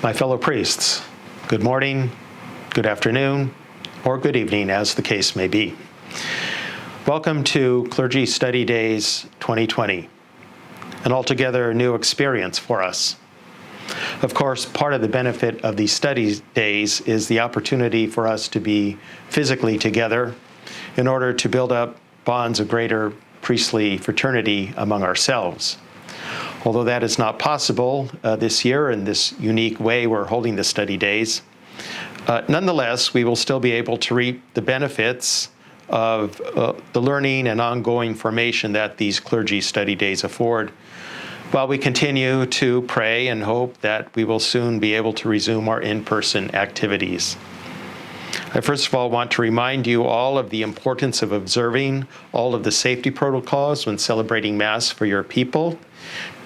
My fellow priests, good morning, good afternoon, or good evening, as the case may be. Welcome to Clergy Study Days 2020, an altogether new experience for us. Of course, part of the benefit of these study days is the opportunity for us to be physically together in order to build up bonds of greater priestly fraternity among ourselves. Although that is not possible this year in this unique way we're holding the study days, nonetheless, we will still be able to reap the benefits of the learning and ongoing formation that these clergy study days afford, while we continue to pray and hope that we will soon be able to resume our in-person activities. I first of all want to remind you all of the importance of observing all of the safety protocols when celebrating Mass for your people.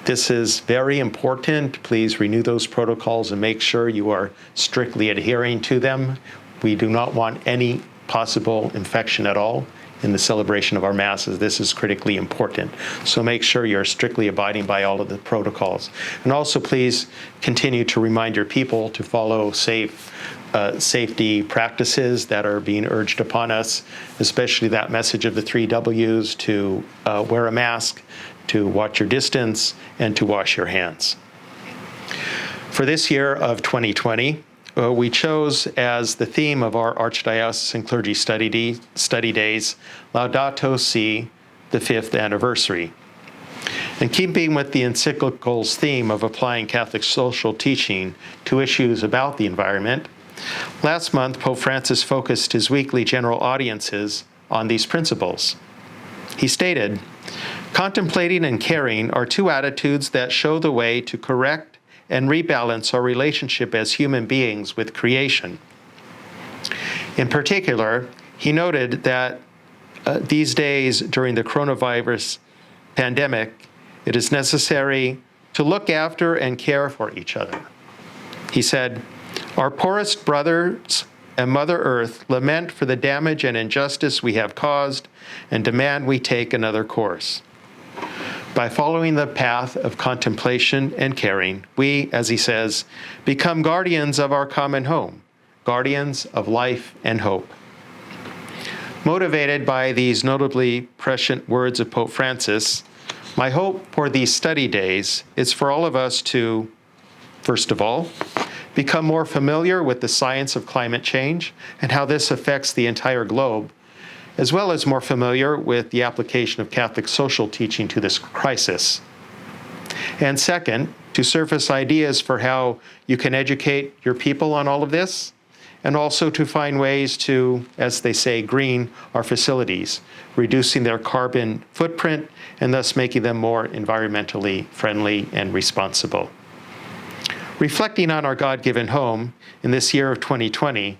This is very important. Please renew those protocols and make sure you are strictly adhering to them. We do not want any possible infection at all in the celebration of our Masses. This is critically important. So make sure you're strictly abiding by all of the protocols. And also please continue to remind your people to follow safety practices that are being urged upon us, especially that message of the 3 W's: to wear a mask, to watch your distance, and to wash your hands. For this year of 2020, we chose as the theme of our Archdiocesan Clergy Study Days, Laudato Si, the 5th anniversary. In keeping with the encyclical's theme of applying Catholic social teaching to issues about the environment, last month Pope Francis focused his weekly general audiences on these principles. He stated, "Contemplating and caring are 2 attitudes that show the way to correct and rebalance our relationship as human beings with creation." In particular, he noted that these days during the coronavirus pandemic, it is necessary to look after and care for each other. He said, "Our poorest brothers and Mother Earth lament for the damage and injustice we have caused and demand we take another course. By following the path of contemplation and caring, we, as he says, become guardians of our common home, guardians of life and hope." Motivated by these notably prescient words of Pope Francis, my hope for these study days is for all of us to, first of all, become more familiar with the science of climate change and how this affects the entire globe, as well as more familiar with the application of Catholic social teaching to this crisis. And second, to surface ideas for how you can educate your people on all of this, and also to find ways to, as they say, green our facilities, reducing their carbon footprint and thus making them more environmentally friendly and responsible. Reflecting on our God-given home in this year of 2020,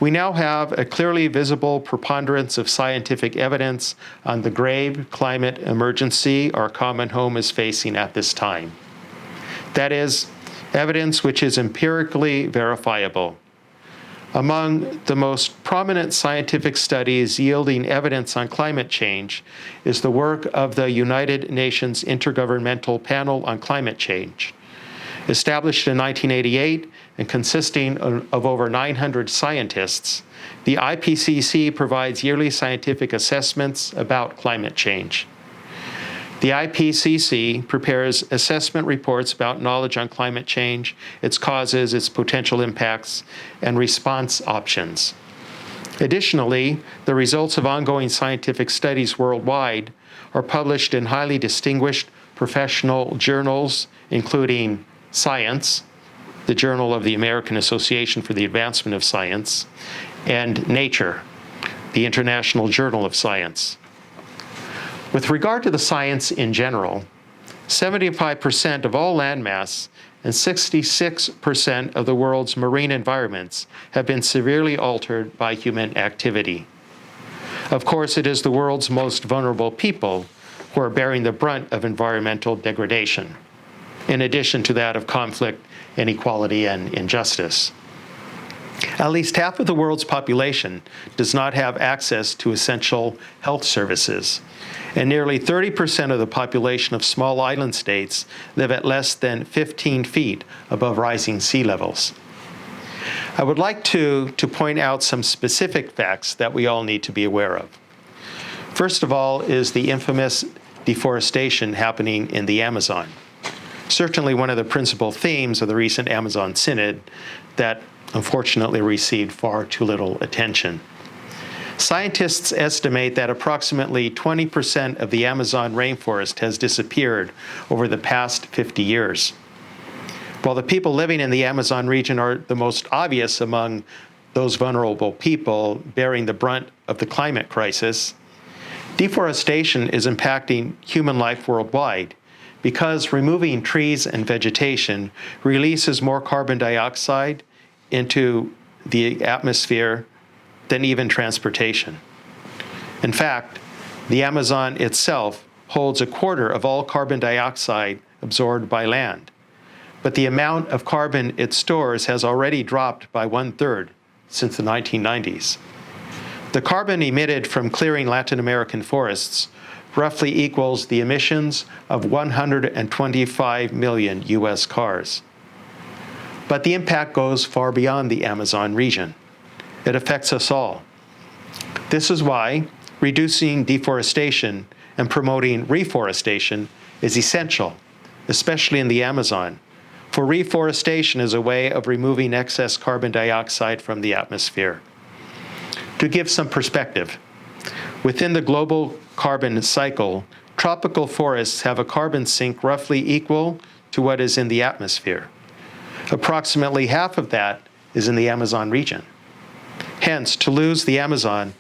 we now have a clearly visible preponderance of scientific evidence on the grave climate emergency our common home is facing at this time. That is, evidence which is empirically verifiable. Among the most prominent scientific studies yielding evidence on climate change is the work of the United Nations Intergovernmental Panel on Climate Change. Established in 1988 and consisting of over 900 scientists, the IPCC provides yearly scientific assessments about climate change. The IPCC prepares assessment reports about knowledge on climate change, its causes, its potential impacts, and response options. Additionally, the results of ongoing scientific studies worldwide are published in highly distinguished professional journals, including Science, the Journal of the American Association for the Advancement of Science, and Nature, the International Journal of Science. With regard to the science in general, 75% of all landmass and 66% of the world's marine environments have been severely altered by human activity. Of course, it is the world's most vulnerable people who are bearing the brunt of environmental degradation, in addition to that of conflict, inequality, and injustice. At least half of the world's population does not have access to essential health services, and nearly 30% of the population of small island states live at less than 15 feet above rising sea levels. I would like to point out some specific facts that we all need to be aware of. First of all is the infamous deforestation happening in the Amazon. Certainly one of the principal themes of the recent Amazon Synod that unfortunately received far too little attention. Scientists estimate that approximately 20% of the Amazon rainforest has disappeared over the past 50 years. While the people living in the Amazon region are the most obvious among those vulnerable people bearing the brunt of the climate crisis, deforestation is impacting human life worldwide because removing trees and vegetation releases more carbon dioxide into the atmosphere than even transportation. In fact, the Amazon itself holds a quarter of all carbon dioxide absorbed by land, but the amount of carbon it stores has already dropped by 1/3 since the 1990s. The carbon emitted from clearing Latin American forests roughly equals the emissions of 125 million US cars. But the impact goes far beyond the Amazon region. It affects us all. This is why reducing deforestation and promoting reforestation is essential, especially in the Amazon, for reforestation is a way of removing excess carbon dioxide from the atmosphere. To give some perspective, within the global carbon cycle, tropical forests have a carbon sink roughly equal to what is in the atmosphere. Approximately half of that is in the Amazon region. Hence, to lose the Amazon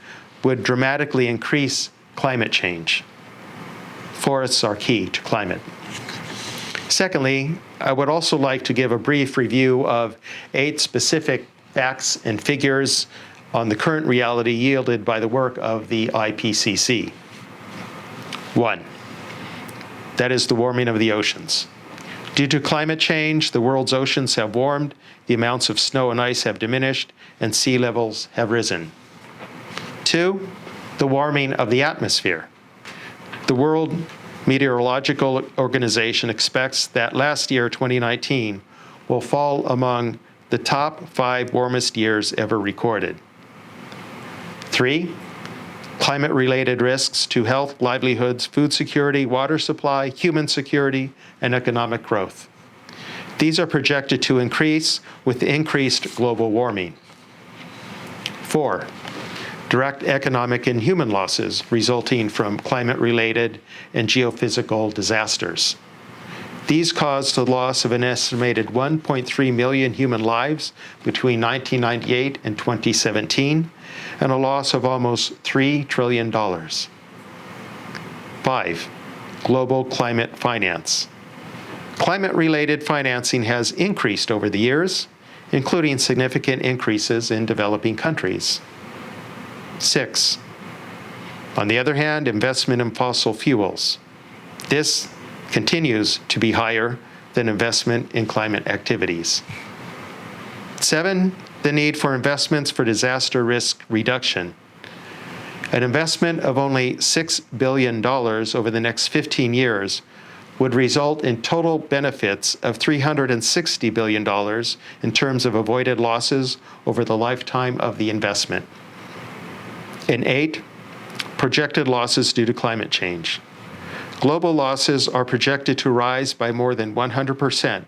would dramatically increase climate change. Forests are key to climate. Secondly, I would also like to give a brief review of 8 specific facts and figures on the current reality yielded by the work of the IPCC. 1, that is the warming of the oceans. Due to climate change, the world's oceans have warmed, the amounts of snow and ice have diminished, and sea levels have risen. 2, the warming of the atmosphere. The World Meteorological Organization expects that last year, 2019, will fall among the top 5 warmest years ever recorded. 3, climate-related risks to health, livelihoods, food security, water supply, human security, and economic growth. These are projected to increase with increased global warming. 4, direct economic and human losses resulting from climate-related and geophysical disasters. These caused the loss of an estimated 1.3 million human lives between 1998 and 2017, and a loss of almost $3 trillion. 5, global climate finance. Climate-related financing has increased over the years, including significant increases in developing countries. 6, on the other hand, investment in fossil fuels. This continues to be higher than investment in climate activities. 7, the need for investments for disaster risk reduction. An investment of only $6 billion over the next 15 years would result in total benefits of $360 billion in terms of avoided losses over the lifetime of the investment. And 8, projected losses due to climate change. Global losses are projected to rise by more than 100%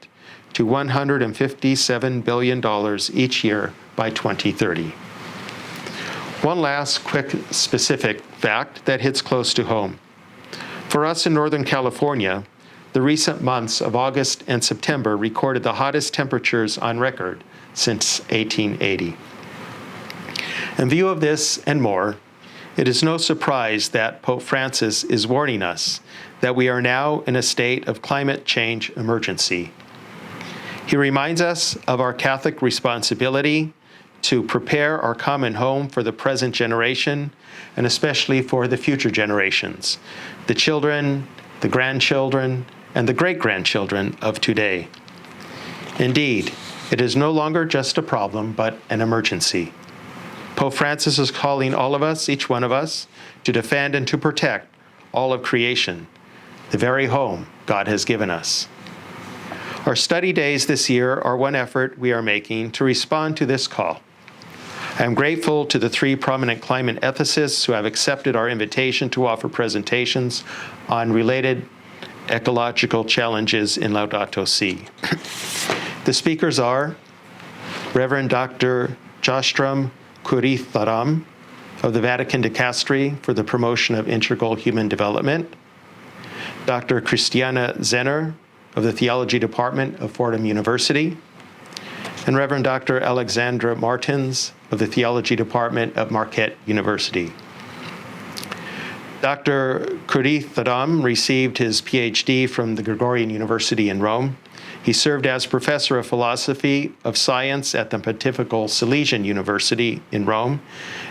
to $157 billion each year by 2030. One last quick specific fact that hits close to home. For us in Northern California, the recent months of August and September recorded the hottest temperatures on record since 1880. In view of this and more, it is no surprise that Pope Francis is warning us that we are now in a state of climate change emergency. He reminds us of our Catholic responsibility to prepare our common home for the present generation, and especially for the future generations, the children, the grandchildren, and the great-grandchildren of today. Indeed, It is no longer just a problem, but an emergency. Pope Francis is calling all of us, each one of us, to defend and to protect all of creation, the very home God has given us. Our study days this year are one effort we are making to respond to this call. I am grateful to the 3 prominent climate ethicists who have accepted our invitation to offer presentations on related ecological challenges in Laudato Si. The speakers are Reverend Dr. Jostrom Kuritharam of the Vatican Dicastery for the Promotion of Integral Human Development, Dr. Christiana Zenner of the Theology Department of Fordham University, and Reverend Dr. Alexandra Martins of the Theology Department of Marquette University. Dr. Kuritharam received his PhD from the Gregorian University in Rome. He served as professor of philosophy of science at the Pontifical Salesian University in Rome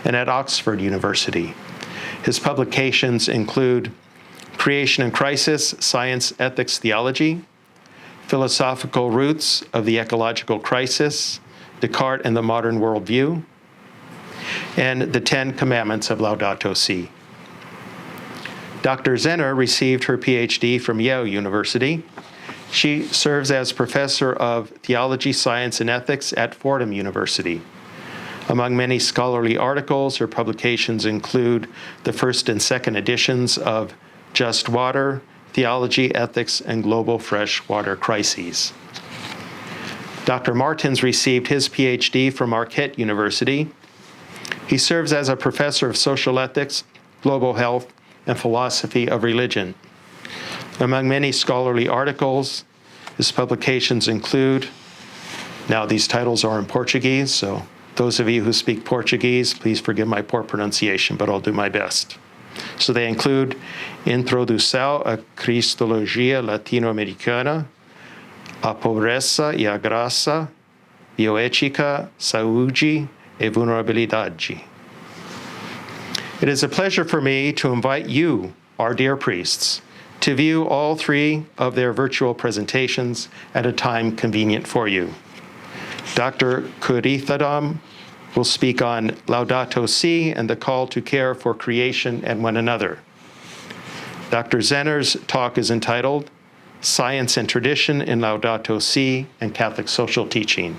and at Oxford University. His publications include Creation and Crisis, Science, Ethics, Theology, Philosophical Roots of the Ecological Crisis, Descartes and the Modern Worldview, and the 10 Commandments of Laudato Si. Dr. Zenner received her PhD from Yale University. She serves as professor of theology, science, and ethics at Fordham University. Among many scholarly articles, her publications include the first and second editions of Just Water, Theology, Ethics, and Global Freshwater Crises. Dr. Martins received his PhD from Marquette University. He serves as a professor of social ethics, global health, and philosophy of religion. Among many scholarly articles, his publications include, now these titles are in Portuguese, so those of you who speak Portuguese, please forgive my poor pronunciation, but I'll do my best. So they include Introdução à Cristologia Latino-Americana, A Pobreza e a Graça, Bioética, Saúde e Vulnerabilidade. It is a pleasure for me to invite you, our dear priests, to view all 3 of their virtual presentations at a time convenient for you. Dr. Kuritharam will speak on Laudato Si and the call to care for creation and one another. Dr. Zenner's talk is entitled Science and Tradition in Laudato Si and Catholic Social Teaching.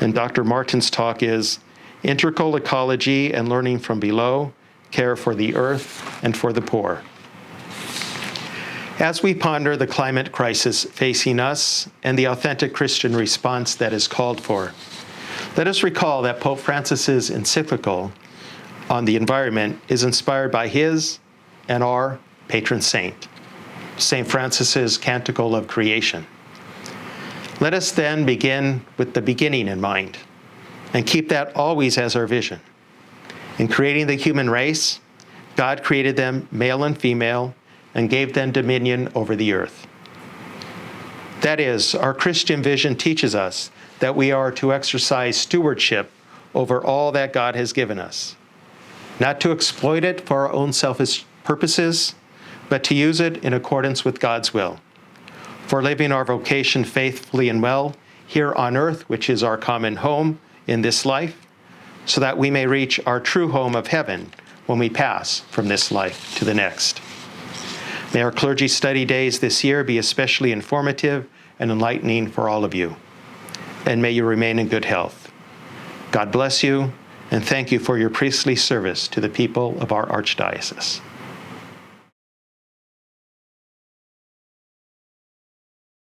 And Dr. Martin's talk is Integral Ecology and Learning from Below, Care for the Earth and for the Poor. As we ponder the climate crisis facing us and the authentic Christian response that is called for, let us recall that Pope Francis's encyclical on the environment is inspired by his and our patron saint, St. Francis's Canticle of Creation. Let us then begin with the beginning in mind and keep that always as our vision. In creating the human race, God created them male and female and gave them dominion over the earth. That is, our Christian vision teaches us that we are to exercise stewardship over all that God has given us, not to exploit it for our own selfish purposes, but to use it in accordance with God's will, for living our vocation faithfully and well here on earth, which is our common home in this life, so that we may reach our true home of heaven when we pass from this life to the next. May our clergy study days this year be especially informative and enlightening for all of you. And may you remain in good health. God bless you, and thank you for your priestly service to the people of our Archdiocese.